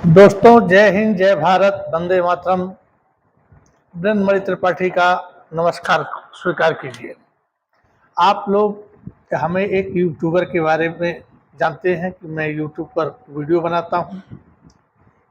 दोस्तों, जय हिंद, जय भारत, वंदे मातरम। ब्रह्ममणि त्रिपाठी का नमस्कार स्वीकार कीजिए। आप लोग हमें एक यूट्यूबर के बारे में जानते हैं कि मैं यूट्यूब पर वीडियो बनाता हूं।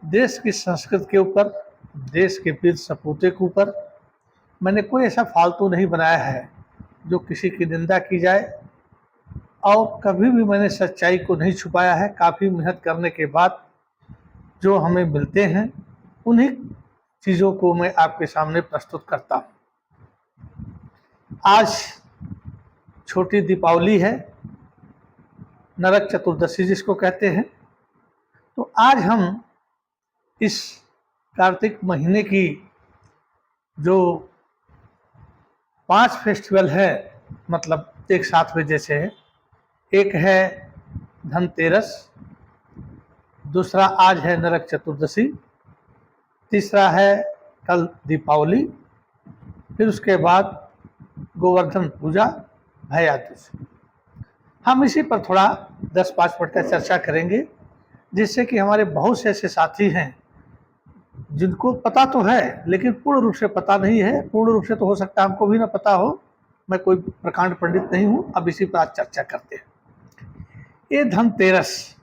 देश की संस्कृति के ऊपर, देश के वीर सपूते के ऊपर। मैंने कोई ऐसा फालतू नहीं बनाया है जो किसी की निंदा की जाए, और कभी भी मैंने सच्चाई को नहीं छुपाया है। काफ़ी मेहनत करने के बाद जो हमें मिलते हैं, उन्हीं चीज़ों को मैं आपके सामने प्रस्तुत करता हूँ। आज छोटी दीपावली है, नरक चतुर्दशी जिसको कहते हैं। तो आज हम इस कार्तिक महीने की जो 5 फेस्टिवल है, मतलब एक साथ में जैसे है, एक है धनतेरस, दूसरा आज है नरक चतुर्दशी, तीसरा है कल दीपावली, फिर उसके बाद गोवर्धन पूजा, भैया दूज। हम इसी पर थोड़ा 10-5 मिनट का चर्चा करेंगे, जिससे कि हमारे बहुत से ऐसे साथी हैं जिनको पता तो है लेकिन पूर्ण रूप से पता नहीं है। पूर्ण रूप से तो हो सकता है हमको भी ना पता हो, मैं कोई प्रकांड पंडित नहीं हूँ। अब इसी पर आज चर्चा करते हैं। ये धनतेरस,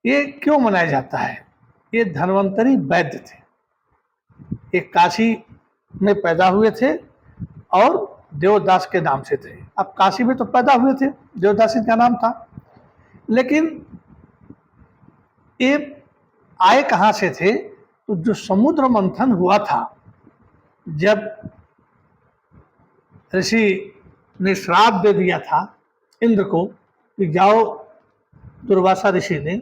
ये क्यों मनाया जाता है? ये धन्वंतरी वैद्य थे, ये काशी में पैदा हुए थे और देवदास के नाम से थे। अब काशी में तो पैदा हुए थे, देवदास इनका नाम था, लेकिन ये आए कहाँ से थे? तो जो समुद्र मंथन हुआ था, जब ऋषि ने श्राप दे दिया था इंद्र को कि जाओ, दुर्वासा ऋषि ने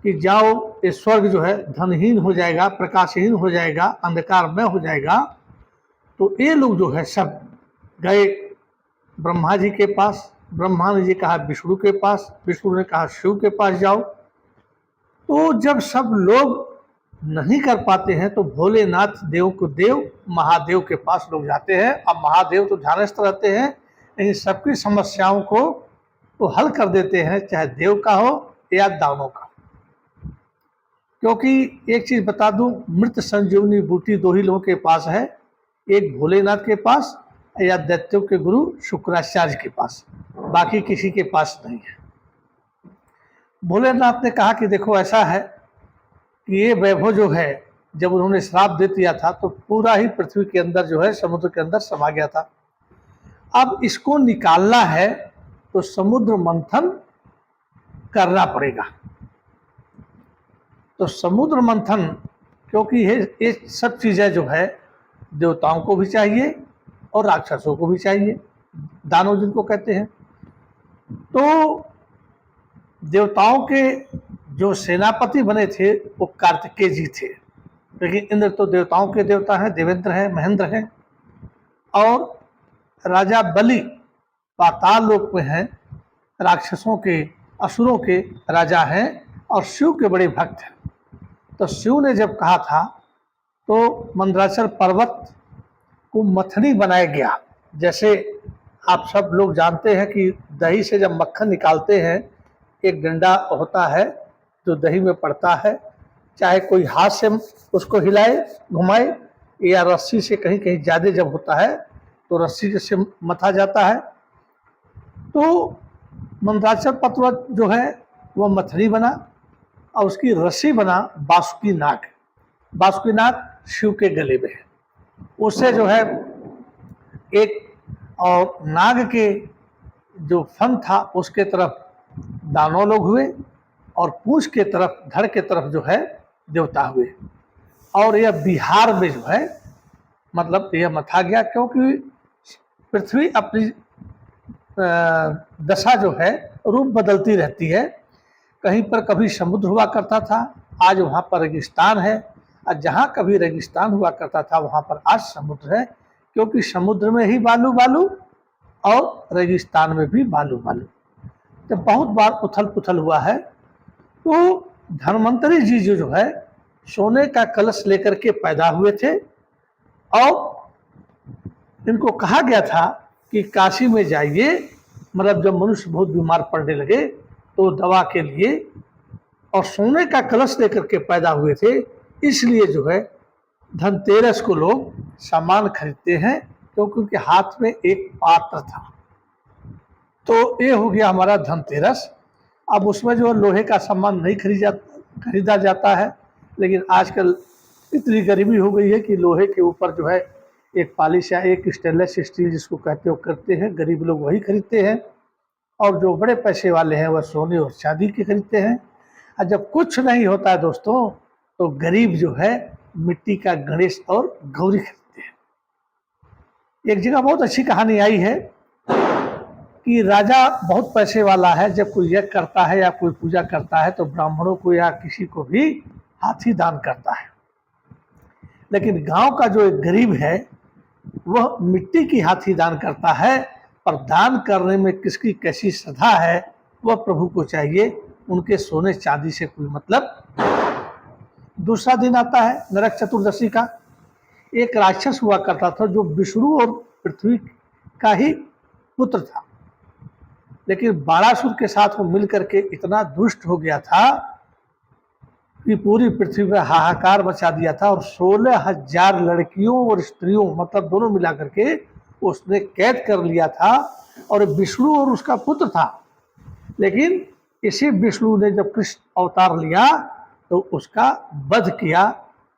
कि जाओ, ये स्वर्ग जो है धनहीन हो जाएगा, प्रकाशहीन हो जाएगा, अंधकारमय हो जाएगा। तो ये लोग जो है सब गए ब्रह्मा जी के पास। ब्रह्मा ने जी कहा विष्णु के पास, विष्णु ने कहा शिव के पास जाओ। तो जब सब लोग नहीं कर पाते हैं तो भोलेनाथ देव को देव महादेव के पास लोग जाते हैं। अब महादेव तो ध्यानस्थ रहते हैं, लेकिन सबकी समस्याओं को तो हल कर देते हैं, चाहे देव का हो या दानों का। क्योंकि एक चीज बता दूं, मृत संजीवनी बूटी दो ही लोगों के पास है, एक भोलेनाथ के पास या दैत्यों के गुरु शुक्राचार्य के पास, बाकी किसी के पास नहीं है। भोलेनाथ ने कहा कि देखो ऐसा है कि ये वैभव जो है, जब उन्होंने श्राप दे दिया था तो पूरा ही पृथ्वी के अंदर जो है समुद्र के अंदर समा गया था। अब इसको निकालना है तो समुद्र मंथन करना पड़ेगा। तो समुद्र मंथन, क्योंकि ये सब चीज़ें जो है देवताओं को भी चाहिए और राक्षसों को भी चाहिए, दानव जिनको कहते हैं। तो देवताओं के जो सेनापति बने थे वो कार्तिकेय जी थे, लेकिन इंद्र तो देवताओं के देवता हैं, देवेंद्र हैं, महेंद्र हैं। और राजा बलि पाताल लोक में हैं, राक्षसों के, असुरों के राजा हैं और शिव के बड़े भक्त हैं। तो शिव ने जब कहा था तो मंदराचल पर्वत को मथनी बनाया गया। जैसे आप सब लोग जानते हैं कि दही से जब मक्खन निकालते हैं, एक डंडा होता है जो दही में पड़ता है, चाहे कोई हाथ से उसको हिलाए घुमाए या रस्सी से, कहीं कहीं ज़्यादा जब होता है तो रस्सी से मथा जाता है। तो मंदराचल पर्वत जो है वह मथनी बना और उसकी रस्सी बना बासुकी नाग। बासुकी नाग शिव के गले में है, उससे जो है एक, और नाग के जो फन था उसके तरफ दानव लोग हुए और पूंछ के तरफ, धड़ के तरफ जो है देवता हुए। और यह बिहार में जो है, मतलब यह मथा गया, क्योंकि पृथ्वी अपनी दशा जो है रूप बदलती रहती है। कहीं पर कभी समुद्र हुआ करता था, आज वहाँ पर रेगिस्तान है, और जहाँ कभी रेगिस्तान हुआ करता था वहाँ पर आज समुद्र है, क्योंकि समुद्र में ही बालू बालू और रेगिस्तान में भी बालू बालू। तो बहुत बार उथल पुथल हुआ है। तो धन्वंतरी जी जो है सोने का कलश लेकर के पैदा हुए थे, और इनको कहा गया था कि काशी में जाइए, मतलब जब मनुष्य बहुत बीमार पड़ने लगे तो दवा के लिए और सोने का कलश लेकर के पैदा हुए थे, इसलिए जो है धनतेरस को लोग सामान खरीदते हैं, क्योंकि उनके हाथ में एक पात्र था। तो ये हो गया हमारा धनतेरस। अब उसमें जो लोहे का सामान नहीं खरीदा जाता है, लेकिन आजकल इतनी गरीबी हो गई है कि लोहे के ऊपर जो है एक पॉलिश या एक स्टेनलेस स्टील जिसको कहते हो करते हैं, गरीब लोग वही खरीदते हैं, और जो बड़े पैसे वाले हैं वह सोने और चांदी के खरीदते हैं। और जब कुछ नहीं होता है दोस्तों, तो गरीब जो है मिट्टी का गणेश और गौरी खरीदते हैं। एक जगह बहुत अच्छी कहानी आई है कि राजा बहुत पैसे वाला है, जब कोई यज्ञ करता है या कोई पूजा करता है तो ब्राह्मणों को या किसी को भी हाथी दान करता है। लेकिन गांव का जो एक गरीब है वह मिट्टी की हाथी दान करता है, पर दान करने में किसकी कैसी श्रद्धा है वह प्रभु को चाहिए, उनके सोने चांदी से कोई मतलब। दूसरा दिन आता है नरक चतुर्दशी का। एक राक्षस हुआ करता था जो विष्णु और पृथ्वी का ही पुत्र था, लेकिन बाणासुर के साथ वो मिलकर के इतना दुष्ट हो गया था कि पूरी पृथ्वी पर हाहाकार मचा दिया था, और 16,000 लड़कियों और स्त्रियों मतलब दोनों मिला करके उसने कैद कर लिया था। और विष्णु और उसका पुत्र था, लेकिन इसी विष्णु ने जब कृष्ण अवतार लिया तो उसका वध किया,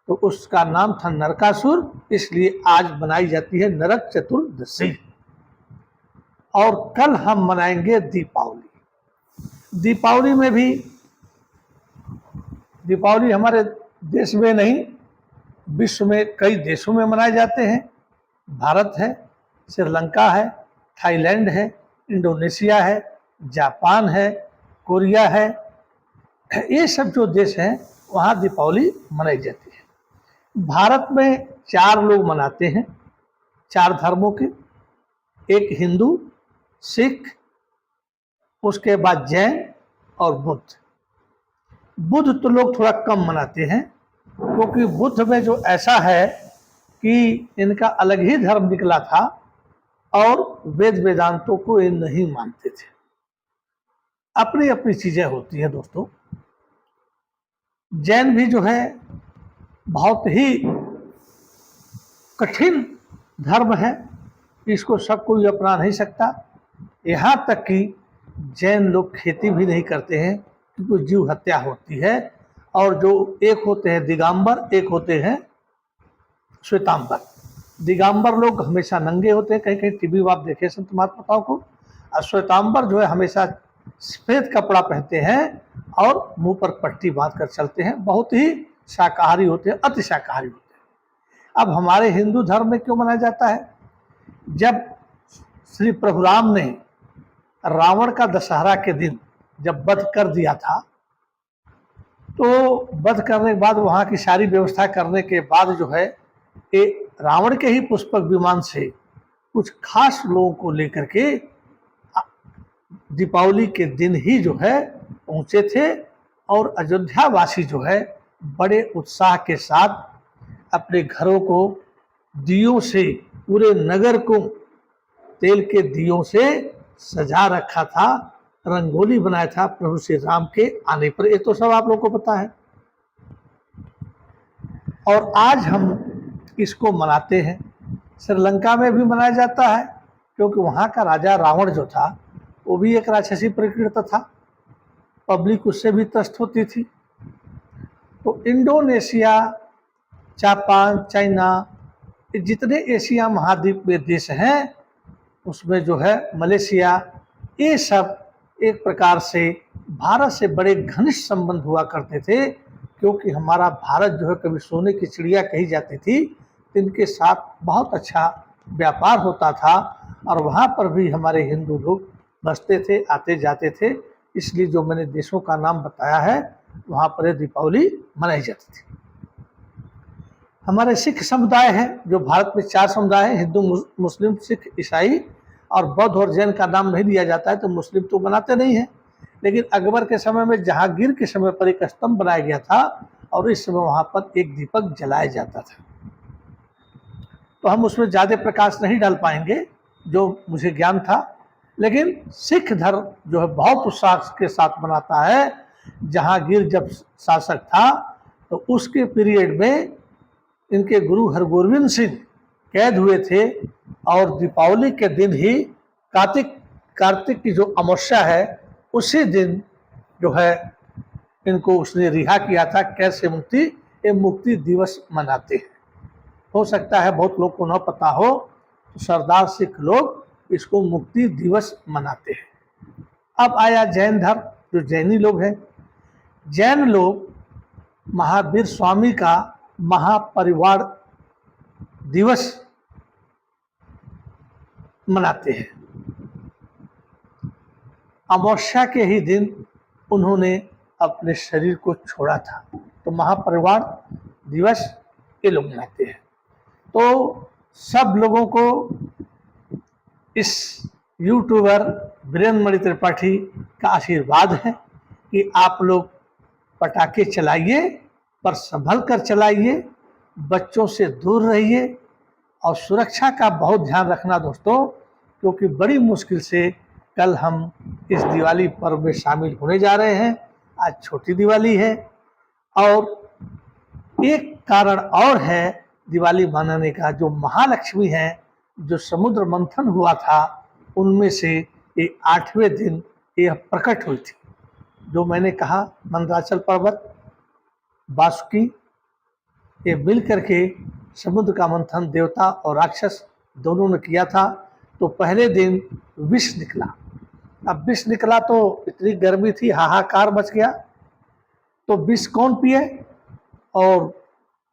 तो उसका नाम था नरकासुर, इसलिए आज बनाई जाती है नरक चतुर्दशी। और कल हम मनाएंगे दीपावली। दीपावली में भी, दीपावली हमारे देश में नहीं विश्व में कई देशों में मनाए जाते हैं। भारत है, श्रीलंका है, थाईलैंड है, इंडोनेशिया है, जापान है, कोरिया है, ये सब जो देश हैं वहाँ दीपावली मनाई जाती है। भारत में 4 लोग मनाते हैं, 4 धर्मों के, एक हिंदू, सिख, उसके बाद जैन और बुद्ध। बुद्ध तो लोग थोड़ा कम मनाते हैं, क्योंकि बुद्ध में जो ऐसा है कि इनका अलग ही धर्म निकला था और वेद वेदांतों को ये नहीं मानते थे। अपनी अपनी चीजें होती हैं दोस्तों। जैन भी जो है बहुत ही कठिन धर्म है, इसको सब कोई अपना नहीं सकता। यहाँ तक कि जैन लोग खेती भी नहीं करते हैं, क्योंकि जीव हत्या होती है। और जो एक होते हैं दिगंबर, एक होते हैं श्वेतांबर। दिगंबर लोग हमेशा नंगे होते हैं, कहीं कहीं टीवी आप देखे संत महात्माओं को। और श्वेतांबर जो है हमेशा सफेद कपड़ा पहनते हैं और मुंह पर पट्टी बांध कर चलते हैं, बहुत ही शाकाहारी होते हैं, अति शाकाहारी होते हैं। अब हमारे हिंदू धर्म में क्यों मनाया जाता है? जब श्री प्रभु राम ने रावण का दशहरा के दिन जब वध कर दिया था, तो वध करने के बाद वहाँ की सारी व्यवस्था करने के बाद जो है ये रावण के ही पुष्पक विमान से कुछ खास लोगों को लेकर के दीपावली के दिन ही जो है पहुँचे थे। और अयोध्या वासी जो है बड़े उत्साह के साथ अपने घरों को दियों से, पूरे नगर को तेल के दियों से सजा रखा था, रंगोली बनाया था प्रभु श्री राम के आने पर। ये तो सब आप लोगों को पता है। और आज हम इसको मनाते हैं। श्रीलंका में भी मनाया जाता है, क्योंकि वहाँ का राजा रावण जो था वो भी एक राक्षसी प्रकृति था, पब्लिक उससे भी त्रस्त होती थी। तो इंडोनेशिया, जापान, चाइना, जितने एशिया महाद्वीप में देश हैं उसमें जो है मलेशिया, ये सब एक प्रकार से भारत से बड़े घनिष्ठ संबंध हुआ करते थे, क्योंकि हमारा भारत जो है कभी सोने की चिड़िया कही जाती थी, इनके साथ बहुत अच्छा व्यापार होता था। और वहाँ पर भी हमारे हिंदू लोग बसते थे, आते जाते थे। इसलिए जो मैंने देशों का नाम बताया है वहाँ पर दीपावली मनाई जाती थी। हमारे सिख समुदाय है, जो भारत में 4 समुदाय हैं, हिंदू, मुस्लिम, सिख, ईसाई, और बौद्ध और जैन का नाम नहीं लिया जाता है, तो मुस्लिम तो बनाते नहीं हैं। लेकिन अकबर के समय में जहांगीर के समय पर एक स्तंभ बनाया गया था और इस समय वहाँ पर एक दीपक जलाया जाता था। तो हम उसमें ज़्यादा प्रकाश नहीं डाल पाएंगे, जो मुझे ज्ञान था। लेकिन सिख धर्म जो है बहुत उत्साह के साथ मनाता है, जहांगीर जब शासक था तो उसके पीरियड में इनके गुरु हरगोविंद सिंह कैद हुए थे, और दीपावली के दिन ही कार्तिक की जो अमावस्या है उसी दिन जो है इनको उसने रिहा किया था। कैसे मुक्ति? ये मुक्ति दिवस मनाते हैं। हो सकता है बहुत लोग को न पता हो, तो सरदार सिख लोग इसको मुक्ति दिवस मनाते हैं। अब आया जैन धर्म, जो जैनी लोग हैं। जैन लोग महावीर स्वामी का महापरिवार दिवस मनाते हैं। अमावस्या के ही दिन उन्होंने अपने शरीर को छोड़ा था, तो महापरिवार दिवस ये लोग मनाते हैं। तो सब लोगों को इस यूट्यूबर वीरेंद्र मणि त्रिपाठी का आशीर्वाद है कि आप लोग पटाखे चलाइए, पर संभल कर चलाइए, बच्चों से दूर रहिए, और सुरक्षा का बहुत ध्यान रखना दोस्तों, क्योंकि बड़ी मुश्किल से कल हम इस दिवाली पर्व में शामिल होने जा रहे हैं। आज छोटी दिवाली है, और एक कारण और है दिवाली मनाने का। जो महालक्ष्मी है, जो समुद्र मंथन हुआ था, उनमें से ये 8वें दिन यह प्रकट हुई थी। जो मैंने कहा मंदराचल पर्वत, बासुकी, ये मिल करके समुद्र का मंथन देवता और राक्षस दोनों ने किया था। तो पहले दिन विष निकला। अब विष निकला तो इतनी गर्मी थी, हाहाकार मच गया। तो विष कौन पिए? और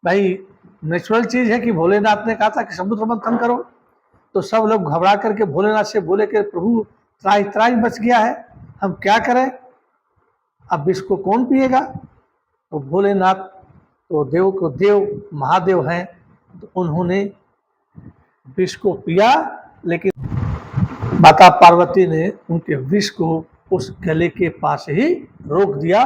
भाई नेचुरल चीज है कि भोलेनाथ ने कहा था कि समुद्र मंथन करो, तो सब लोग घबरा करके भोलेनाथ से बोले कि प्रभु त्राही त्राही मच गया है, हम क्या करें, अब विष को कौन पिएगा? तो भोलेनाथ तो देव को देव महादेव हैं, तो उन्होंने विष को पिया, लेकिन माता पार्वती ने उनके विष को उस गले के पास ही रोक दिया,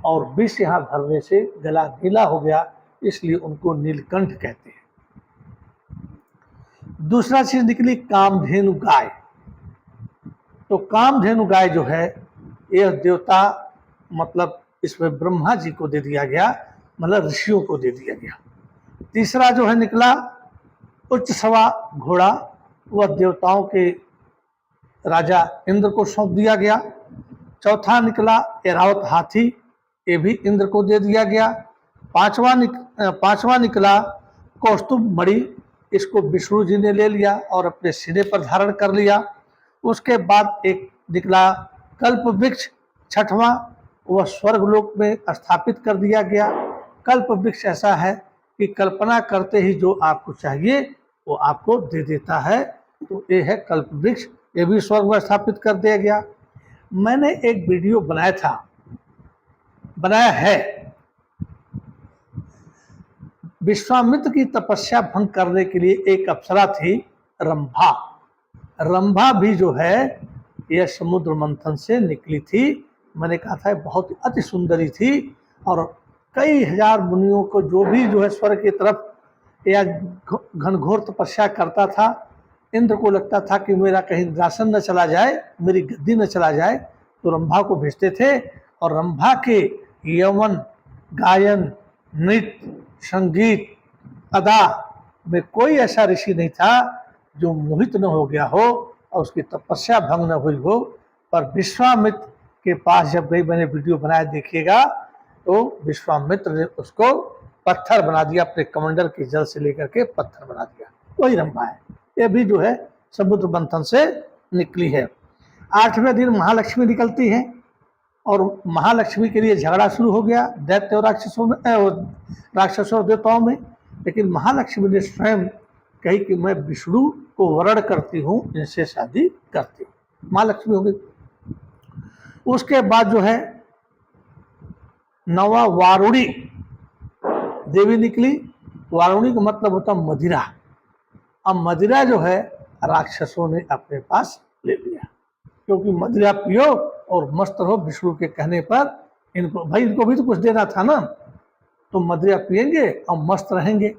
और विष यहाँ भरने से गला गीला हो गया, इसलिए उनको नीलकंठ कहते हैं। दूसरा चीज निकली कामधेनु गाय। तो कामधेनु गाय जो है, यह देवता मतलब इसमें ब्रह्मा जी को दे दिया गया, मतलब ऋषियों को दे दिया गया। तीसरा जो है निकला उच्च सवा घोड़ा, वह देवताओं के राजा इंद्र को सौंप दिया गया। चौथा निकला ऐरावत हाथी, ये भी इंद्र को दे दिया गया। पांचवा निकला कौस्तुभ मणि, इसको विष्णु जी ने ले लिया और अपने सीने पर धारण कर लिया। उसके बाद एक निकला कल्प वृक्ष, छठवां, वह स्वर्गलोक में स्थापित कर दिया गया। कल्प वृक्ष ऐसा है कि कल्पना करते ही जो आपको चाहिए वो आपको दे देता है, तो ये है कल्प वृक्ष, ये भी स्वर्ग में स्थापित कर दिया गया। मैंने एक वीडियो बनाया है, विश्वामित्र की तपस्या भंग करने के लिए एक अप्सरा थी रंभा। रंभा भी जो है यह समुद्र मंथन से निकली थी। मैंने कहा था बहुत अति सुंदरी थी, और कई हजार मुनियों को जो भी जो है स्वर्ग की तरफ या घनघोर तपस्या करता था, इंद्र को लगता था कि मेरा कहीं इंद्रासन न चला जाए, मेरी गद्दी न चला जाए, तो रंभा को भेजते थे। और रंभा के यवन, गायन, नृत्य, संगीत, अदा में कोई ऐसा ऋषि नहीं था जो मोहित न हो गया हो और उसकी तपस्या भंग न हुई हो। पर विश्वामित्र के पास जब गई, मैंने वीडियो बनाया देखिएगा, तो विश्वामित्र ने उसको पत्थर बना दिया, अपने कमंडल के जल से लेकर के पत्थर बना दिया। वही रंभा है, ये भी जो है समुद्र मंथन से निकली है। 8वें दिन महालक्ष्मी निकलती है, और महालक्ष्मी के लिए झगड़ा शुरू हो गया दैत्य और राक्षसों और देवताओं में। लेकिन महालक्ष्मी ने स्वयं कही कि मैं विष्णु को वरण करती हूँ, इनसे शादी करती हूँ। महालक्ष्मी हो गई। उसके बाद जो है नवा वारुणी देवी निकली। वारुणी का मतलब होता मदिरा। अब मदिरा जो है राक्षसों ने अपने पास ले लिया, क्योंकि मदिरा पियो और मस्त रहो, विष्णु के कहने पर इनको भी तो कुछ देना था ना, तो मदिरा पिएंगे और मस्त रहेंगे।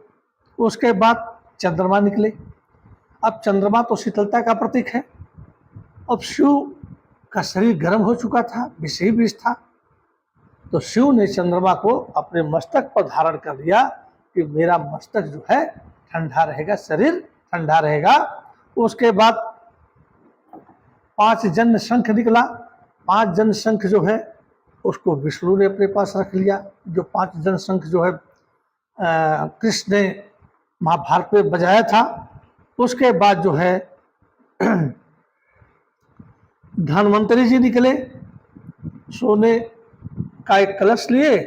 उसके बाद चंद्रमा निकले। अब चंद्रमा तो शीतलता का प्रतीक है। अब शिव का शरीर गर्म हो चुका था, विष ही विष था, तो शिव ने चंद्रमा को अपने मस्तक पर धारण कर लिया कि मेरा मस्तक जो है ठंडा रहेगा, शरीर ठंडा रहेगा। उसके बाद 5 जन शंख निकला। 5 जन शंख जो है उसको विष्णु ने अपने पास रख लिया। जो 5 जन शंख जो है कृष्ण ने महाभारत में बजाया था। उसके बाद जो है धन्वंतरी जी निकले, सोने का एक कलश लिए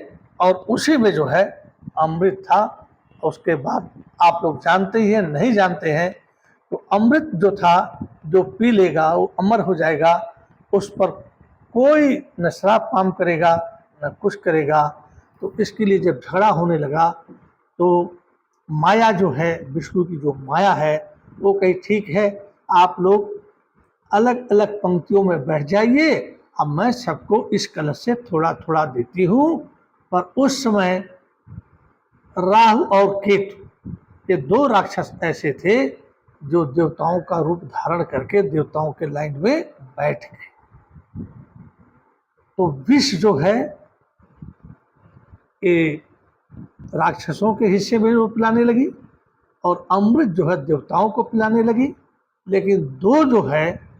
और उसी में जो है अमृत था। उसके बाद आप लोग जानते ही हैं, नहीं जानते हैं तो अमृत जो था, जो पी लेगा वो अमर हो जाएगा, उस पर कोई न श्राप काम करेगा न कुछ करेगा। तो इसके लिए जब झगड़ा होने लगा तो माया जो है, विष्णु की जो माया है, वो कही ठीक है आप लोग अलग अलग पंक्तियों में बैठ जाइए, अब मैं सबको इस कलश से थोड़ा थोड़ा देती हूँ। पर उस समय राहु और केतु ये 2 राक्षस ऐसे थे जो देवताओं का रूप धारण करके देवताओं के लाइन में बैठ गए। तो विष जो है ये राक्षसों के हिस्से में वो पिलाने लगी और अमृत जो है देवताओं को पिलाने लगी। लेकिन 2 जो है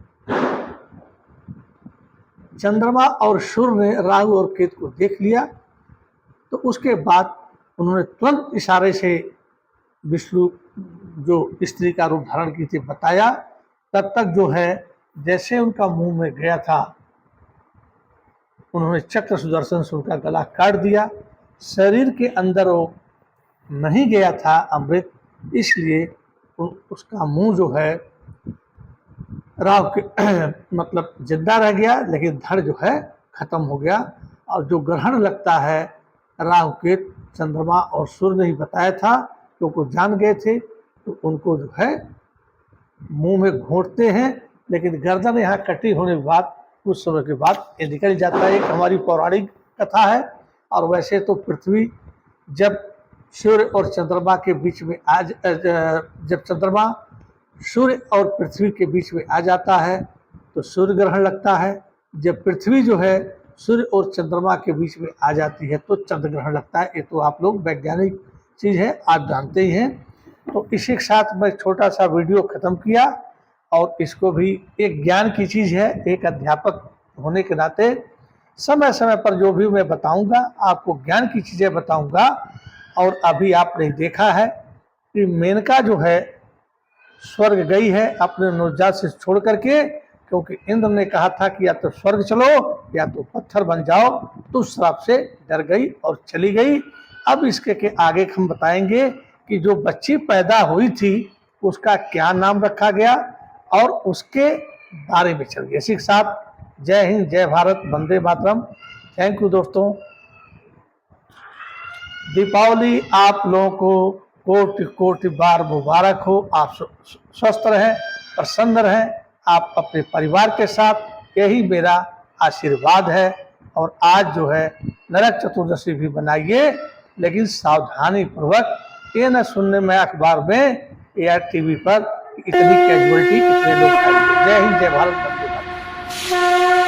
चंद्रमा और सूर्य ने राहु और केतु को देख लिया। तो उसके बाद उन्होंने तुरंत इशारे से विष्णु जो स्त्री का रूप धारण की थी बताया। तब तक जो है जैसे उनका मुंह में गया था, उन्होंने चक्र सुदर्शन से उनका गला काट दिया। शरीर के अंदर वो नहीं गया था अमृत, इसलिए उसका मुंह जो है राहु के मतलब जिंदा रह गया, लेकिन धड़ जो है खत्म हो गया। और जो ग्रहण लगता है राहु के चंद्रमा और सूर्य ने ही बताया था, क्योंकि जान गए थे। तो उनको जो है मुंह में घोंटते हैं, लेकिन गर्दन यहाँ कटी होने के बाद कुछ समय के बाद ये निकल जाता है। एक हमारी पौराणिक कथा है। और वैसे तो पृथ्वी जब सूर्य और चंद्रमा के बीच में जब चंद्रमा सूर्य और पृथ्वी के बीच में आ जाता है तो सूर्य ग्रहण लगता है। जब पृथ्वी जो है सूर्य और चंद्रमा के बीच में आ जाती है तो चंद्र ग्रहण लगता है। ये तो आप लोग वैज्ञानिक चीज़ है, आप जानते ही हैं। तो इसी के साथ मैं छोटा सा वीडियो ख़त्म किया। और इसको भी एक ज्ञान की चीज़ है, एक अध्यापक होने के नाते समय समय पर जो भी मैं बताऊंगा आपको ज्ञान की चीज़ें बताऊंगा। और अभी आपने देखा है कि मेनका जो है स्वर्ग गई है अपने नवजात से छोड़ करके, क्योंकि इंद्र ने कहा था कि या तो स्वर्ग चलो या तो पत्थर बन जाओ। तो उस श्राप से डर गई और चली गई। अब इसके के आगे हम बताएंगे कि जो बच्ची पैदा हुई थी उसका क्या नाम रखा गया और उसके बारे में चल गया। इसी के साथ जय हिंद, जय भारत, वंदे मातरम। थैंक यू दोस्तों। दीपावली आप लोगों को कोटि कोटि बार मुबारक हो। आप स्वस्थ रहें, प्रसन्न रहें, आप अपने परिवार के साथ, यही मेरा आशीर्वाद है। और आज जो है नरक चतुर्दशी भी बनाइए, लेकिन सावधानी पूर्वक। ये न सुनने में अखबार में या टीवी पर इतनी कैजुअलिटी, इतने लोग खाएंगे। जय हिंद, जय भारत, वंदे मातरम।